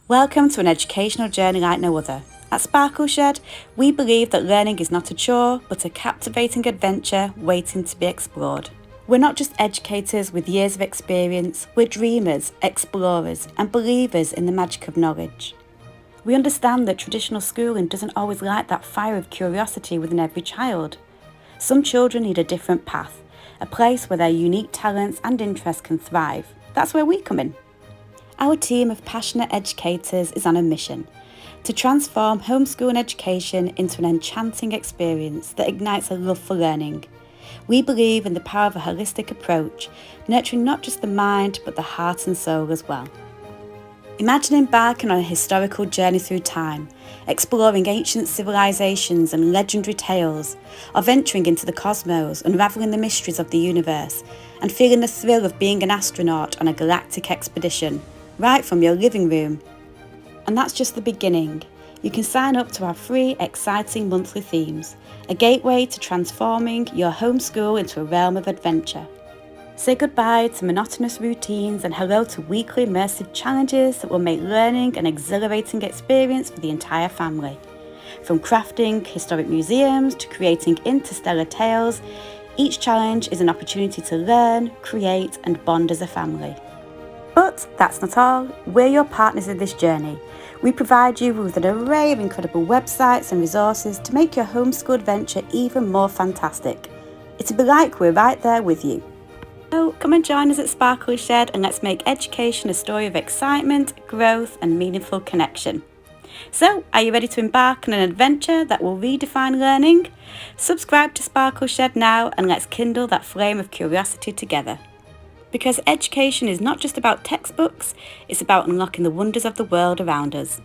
Welcome to an educational journey like no other. At Sparkle Shed, we believe that learning is not a chore, but a captivating adventure waiting to be explored. We're not just educators with years of experience, we're dreamers, explorers, and believers in the magic of knowledge. We understand that traditional schooling doesn't always light that fire of curiosity within every child. Some children need a different path, a place where their unique talents and interests can thrive. That's where we come in. Our team of passionate educators is on a mission to transform homeschooling education into an enchanting experience that ignites a love for learning. We believe in the power of a holistic approach, nurturing not just the mind but the heart and soul as well. Imagine embarking on a historical journey through time, exploring ancient civilizations and legendary tales, or venturing into the cosmos, unraveling the mysteries of the universe, and feeling the thrill of being an astronaut on a galactic expedition, right from your living room. And that's just the beginning. You can sign up to our free, exciting monthly themes, a gateway to transforming your homeschool into a realm of adventure. Say goodbye to monotonous routines and hello to weekly immersive challenges that will make learning an exhilarating experience for the entire family. From crafting historic museums to creating interstellar tales, each challenge is an opportunity to learn, create, and bond as a family. But that's not all. We're your partners in this journey. We provide you with an array of incredible websites and resources to make your homeschool adventure even more fantastic. It'll be like we're right there with you. So come and join us at Sparkle Shed and let's make education a story of excitement, growth and meaningful connection. So, are you ready to embark on an adventure that will redefine learning? Subscribe to Sparkle Shed now and let's kindle that flame of curiosity together. Because education is not just about textbooks, it's about unlocking the wonders of the world around us.